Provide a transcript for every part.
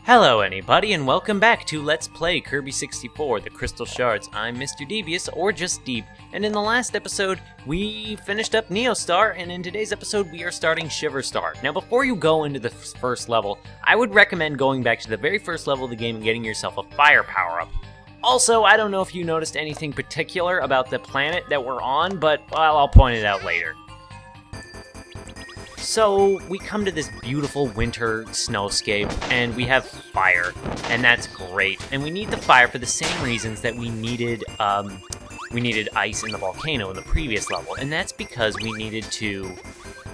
Hello anybody, and welcome back to Let's Play Kirby 64, the Crystal Shards. I'm Mr. Devious, or just Deep, and in the last episode, we finished up Neostar, and in today's episode, we are starting Shiver Star. Now, before you go into the first level, I would recommend going back to the very first level of the game and getting yourself a fire power-up. Also, I don't know if you noticed anything particular about the planet that we're on, but, well, I'll point it out later. So, we come to this beautiful winter snowscape, and we have fire, and that's great. And we need the fire for the same reasons that we needed ice in the volcano in the previous level, and that's because we needed to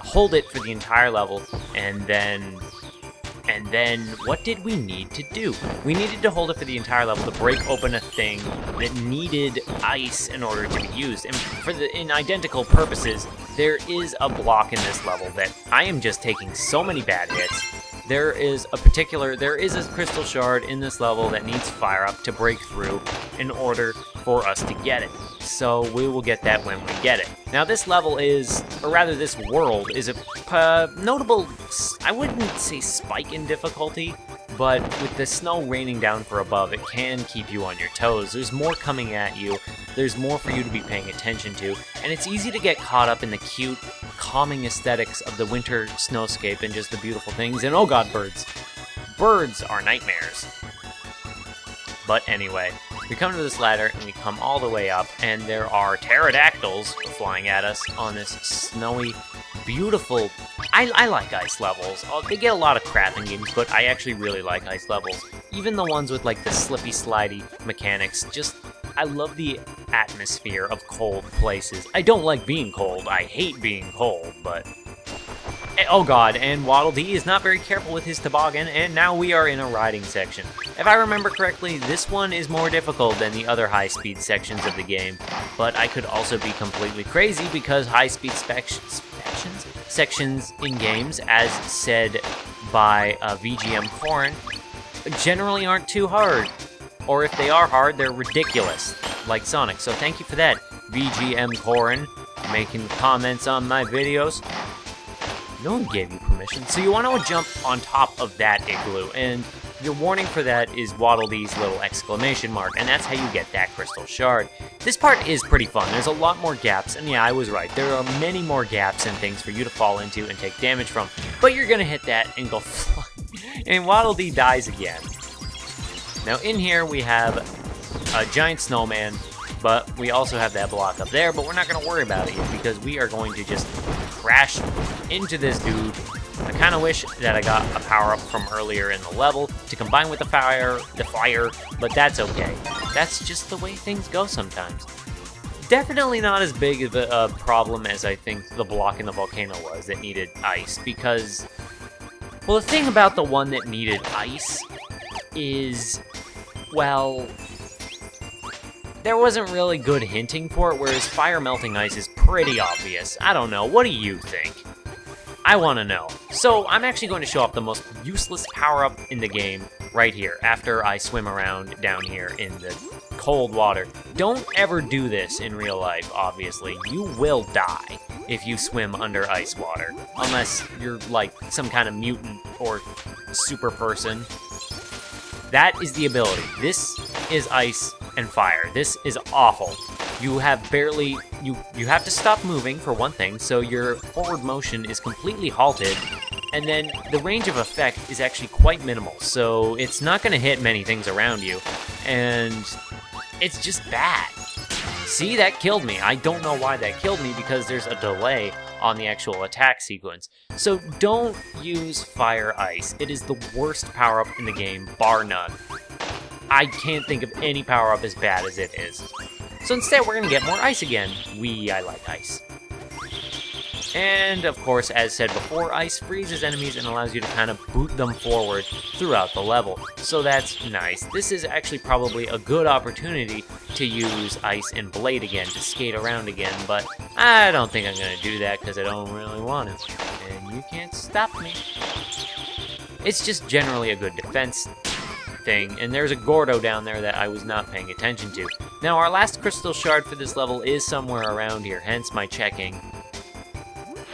hold it for the entire level, and then what did we need to do? We needed to hold it for the entire level to break open a thing that needed ice in order to be used. And in identical purposes, there is a block in this level that I am just taking so many bad hits. There is a crystal shard in this level that needs fire up to break through in order for us to get it. So we will get that when we get it. Now this level is, or rather this world, is a notable, I wouldn't say spike in difficulty, but with the snow raining down from above, it can keep you on your toes. There's more coming at you, there's more for you to be paying attention to, and it's easy to get caught up in the cute, calming aesthetics of the winter snowscape and just the beautiful things, and oh god, birds. Birds are nightmares. But anyway, we come to this ladder, and we come all the way up, and there are pterodactyls flying at us on this snowy, beautiful... I like ice levels. They get a lot of crap in games, but I actually really like ice levels. Even the ones with, like, the slippy, slidey mechanics. Just, I love the atmosphere of cold places. I don't like being cold. I hate being cold, but... Oh god, and Waddle Dee is not very careful with his toboggan, and now we are in a riding section. If I remember correctly, this one is more difficult than the other high-speed sections of the game, but I could also be completely crazy because high-speed sections in games, as said by VGM Corrin, generally aren't too hard. Or if they are hard, they're ridiculous, like Sonic. So thank you for that, VGM Corrin, making comments on my videos. No one gave you permission. So you want to jump on top of that igloo, and your warning for that is Waddle Dee's little exclamation mark, and that's how you get that crystal shard. This part is pretty fun. There's a lot more gaps, and yeah, I was right. There are many more gaps and things for you to fall into and take damage from, but you're gonna hit that and go flying. And Waddle Dee dies again. Now in here we have a giant snowman, but we also have that block up there, but we're not going to worry about it yet because we are going to just crash into this dude. I kind of wish that I got a power-up from earlier in the level to combine with the fire, but that's okay. That's just the way things go sometimes. Definitely not as big of a problem as I think the block in the volcano was that needed ice, because, well, the thing about the one that needed ice is, well... there wasn't really good hinting for it, whereas fire melting ice is pretty obvious. I don't know, what do you think? I want to know. So, I'm actually going to show off the most useless power-up in the game right here, after I swim around down here in the cold water. Don't ever do this in real life, obviously. You will die if you swim under ice water, unless you're like some kind of mutant or super person. That is the ability. This is ice and fire. This is awful. You have barely... You have to stop moving, for one thing, so your forward motion is completely halted, and then the range of effect is actually quite minimal, so it's not going to hit many things around you, and it's just bad. See, that killed me. I don't know why that killed me, because there's a delay on the actual attack sequence. So don't use fire ice. It is the worst power-up in the game, bar none. I can't think of any power-up as bad as it is. So instead, we're going to get more ice again. I like ice. And, of course, as said before, ice freezes enemies and allows you to kind of boot them forward throughout the level. So that's nice. This is actually probably a good opportunity to use ice and blade again, to skate around again, but I don't think I'm going to do that because I don't really want to. And you can't stop me. It's just generally a good defense thing, and there's a Gordo down there that I was not paying attention to. Now, our last crystal shard for this level is somewhere around here, hence my checking,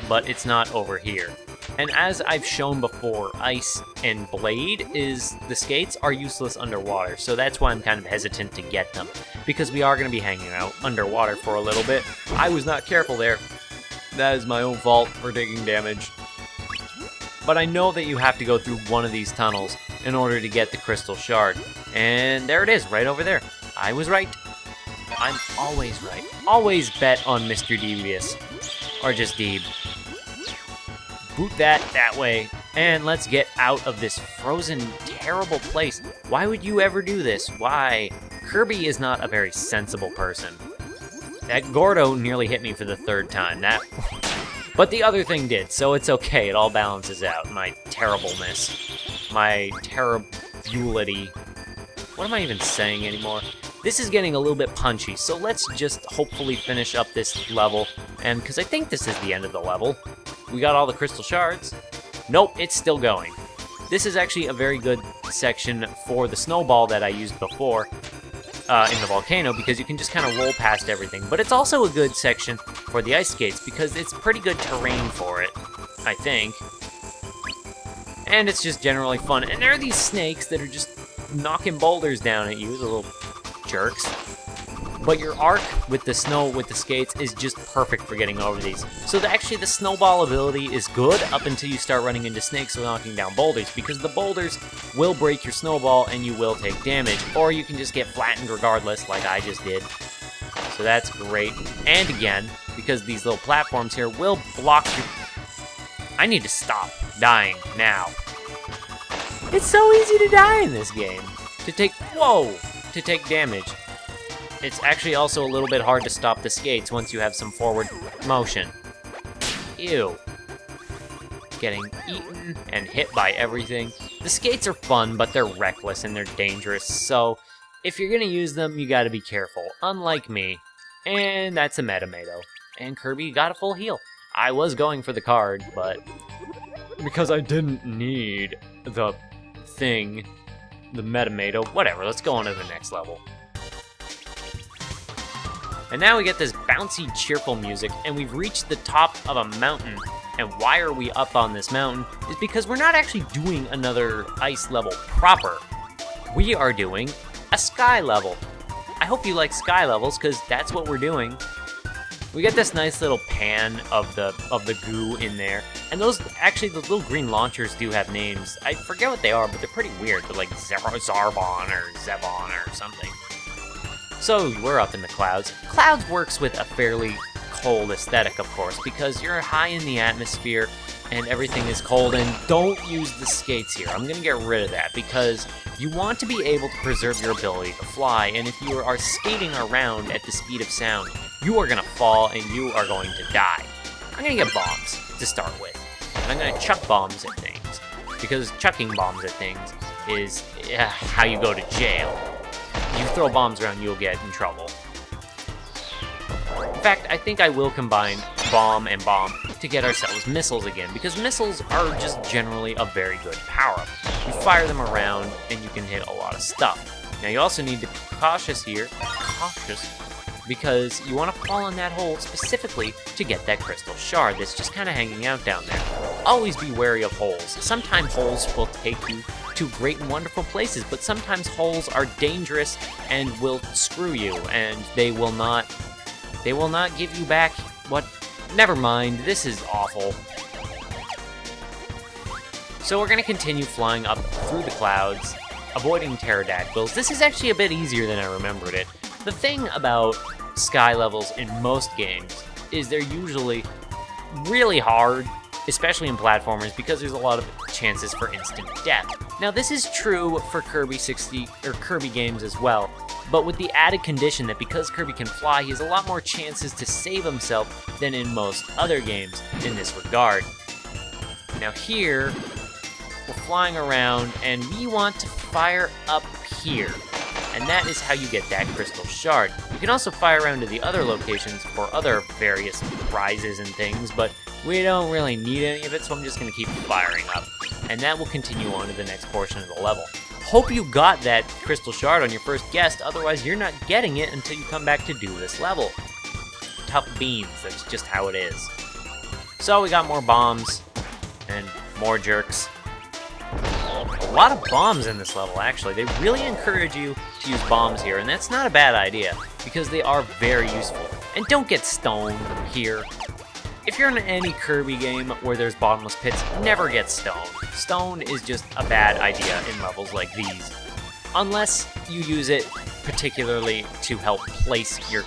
but it's not over here. And as I've shown before, Ice and Blade the skates are useless underwater, so that's why I'm kind of hesitant to get them, because we are going to be hanging out underwater for a little bit. I was not careful there. That is my own fault for taking damage. But I know that you have to go through one of these tunnels in order to get the crystal shard. And there it is, right over there. I was right. I'm always right. Always bet on Mr. Devious. Or just Deeb. Boot that way. And let's get out of this frozen, terrible place. Why would you ever do this? Why? Kirby is not a very sensible person. That Gordo nearly hit me for the 3rd time. But the other thing did, so it's okay. It all balances out. My terribleness. My terribility. What am I even saying anymore? This is getting a little bit punchy, so let's just hopefully finish up this level. And because I think this is the end of the level. We got all the crystal shards. Nope, it's still going. This is actually a very good section for the snowball that I used before in the volcano, because you can just kind of roll past everything. But it's also a good section for the ice skates, because it's pretty good terrain for it, I think. And it's just generally fun. And there are these snakes that are just knocking boulders down at you, the little jerks. But your arc with the snow, with the skates, is just perfect for getting over these. So actually the snowball ability is good up until you start running into snakes knocking down boulders, because the boulders will break your snowball and you will take damage. Or you can just get flattened regardless, like I just did. So that's great. And again, because these little platforms here will block you. I need to stop dying now. It's so easy to die in this game. To take damage. It's actually also a little bit hard to stop the skates once you have some forward motion. Ew. Getting eaten and hit by everything. The skates are fun, but they're reckless and they're dangerous, so if you're gonna use them, you gotta be careful, unlike me. And that's a Metamato. And Kirby got a full heal. I was going for the card, but because I didn't need the thing, the Metamato, whatever, let's go on to the next level. And now we get this bouncy, cheerful music, and we've reached the top of a mountain. And why are we up on this mountain? Is because we're not actually doing another ice level proper. We are doing a sky level. I hope you like sky levels, because that's what we're doing. We get this nice little pan of the goo in there. And those little green launchers do have names. I forget what they are, but they're pretty weird. They're like Zarbon or Zevon or something. So we're up in the clouds. Clouds works with a fairly cold aesthetic, of course, because you're high in the atmosphere and everything is cold. And don't use the skates here. I'm going to get rid of that because you want to be able to preserve your ability to fly. And if you are skating around at the speed of sound, you are going to fall and you are going to die. I'm going to get bombs to start with. And I'm going to chuck bombs at things, because chucking bombs at things is how you go to jail. If you throw bombs around, you'll get in trouble. In fact, I think I will combine bomb and bomb to get ourselves missiles again, because missiles are just generally a very good power-up. You fire them around, and you can hit a lot of stuff. Now, you also need to be cautious here, because you want to fall in that hole specifically to get that crystal shard that's just kind of hanging out down there. Always be wary of holes. Sometimes holes will take you to great and wonderful places, but sometimes holes are dangerous and will screw you, and they will not give you back what... Never mind, this is awful. So we're going to continue flying up through the clouds, avoiding pterodactyls. This is actually a bit easier than I remembered it. The thing about sky levels in most games is they're usually really hard, especially in platformers, because there's a lot of chances for instant death. Now, this is true for Kirby games as well, but with the added condition that because Kirby can fly, he has a lot more chances to save himself than in most other games in this regard. Now here, we're flying around, and we want to fire up here. And that is how you get that crystal shard. You can also fire around to the other locations for other various prizes and things, but we don't really need any of it, so I'm just going to keep firing up. And that will continue on to the next portion of the level. Hope you got that crystal shard on your first guess, otherwise you're not getting it until you come back to do this level. Tough beans, that's just how it is. So we got more bombs. And more jerks. A lot of bombs in this level, actually. They really encourage you to use bombs here, and that's not a bad idea, because they are very useful. And don't get stoned here. If you're in any Kirby game where there's bottomless pits, never get stoned. Stone is just a bad idea in levels like these. Unless you use it particularly to help place your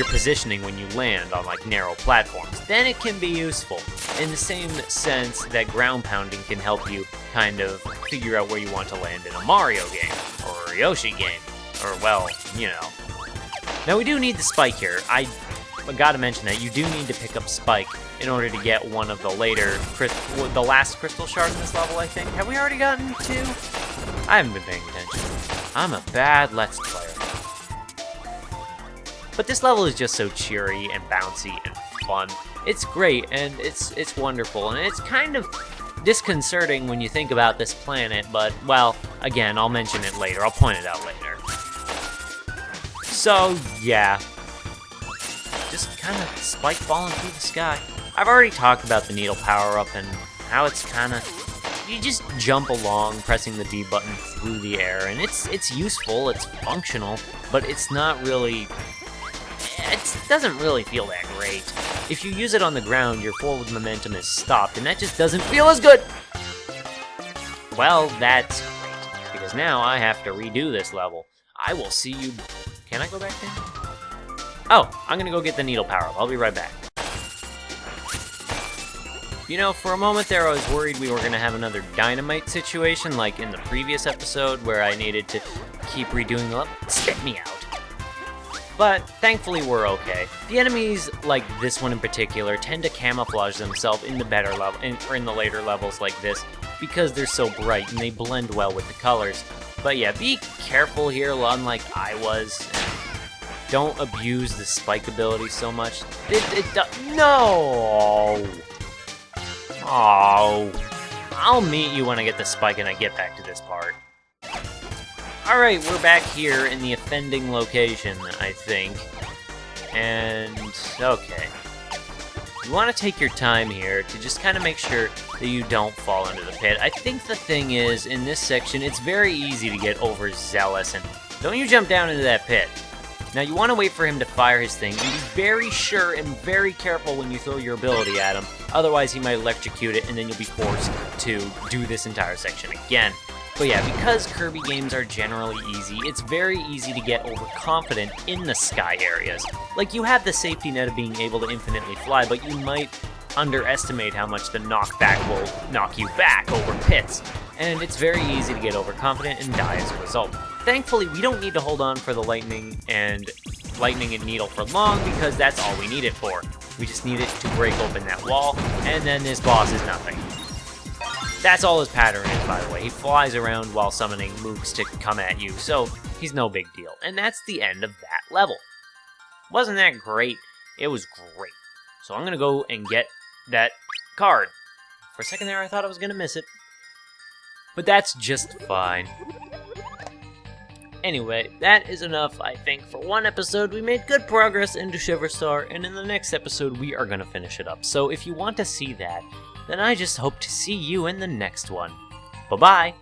positioning when you land on like narrow platforms. Then it can be useful. In the same sense that ground pounding can help you kind of figure out where you want to land in a Mario game, or a Yoshi game, or well, you know. Now we do need the spike here. I gotta mention that you do need to pick up Spike in order to get one of the the last crystal shard in this level, I think. Have we already gotten two? I haven't been paying attention. I'm a bad Let's Player. But this level is just so cheery and bouncy and fun. It's great, and it's wonderful, and it's kind of disconcerting when you think about this planet, but, well, again, I'll mention it later. I'll point it out later. So, yeah. Just kind of spike falling through the sky. I've already talked about the needle power-up and how it's kind of... You just jump along, pressing the D button through the air, and it's useful, it's functional, but it's not really... It doesn't really feel that great. If you use it on the ground, your forward momentum is stopped, and that just doesn't feel as good! Well, that's great, because now I have to redo this level. I will see you... Can I go back there? Oh, I'm gonna go get the needle power-up. I'll be right back. You know, for a moment there I was worried we were gonna have another dynamite situation like in the previous episode where I needed to keep redoing the level. Spit me out. But thankfully we're okay. The enemies, like this one in particular, tend to camouflage themselves in the better level, or in the later levels like this, because they're so bright and they blend well with the colors. But yeah, be careful here, unlike I was. Don't abuse the spike ability so much. No! Oh. I'll meet you when I get the spike and I get back to this part. Alright, we're back here in the offending location, I think. And, okay. You want to take your time here to just kind of make sure that you don't fall into the pit. I think the thing is, in this section, it's very easy to get overzealous, and don't you jump down into that pit. Now, you want to wait for him to fire his thing, and be very sure and very careful when you throw your ability at him, otherwise he might electrocute it, and then you'll be forced to do this entire section again. But yeah, because Kirby games are generally easy, it's very easy to get overconfident in the sky areas. Like, you have the safety net of being able to infinitely fly, but you might underestimate how much the knockback will knock you back over pits, and it's very easy to get overconfident and die as a result. Thankfully, we don't need to hold on for the lightning and needle for long, because that's all we need it for. We just need it to break open that wall, and then this boss is nothing. That's all his pattern is, by the way. He flies around while summoning moves to come at you, so he's no big deal. And that's the end of that level. Wasn't that great? It was great. So I'm gonna go and get that card. For a second there, I thought I was gonna miss it. But that's just fine. Anyway, that is enough, I think, for one episode. We made good progress into Shiver Star, and in the next episode, we are gonna finish it up. So if you want to see that, then I just hope to see you in the next one. Bye-bye!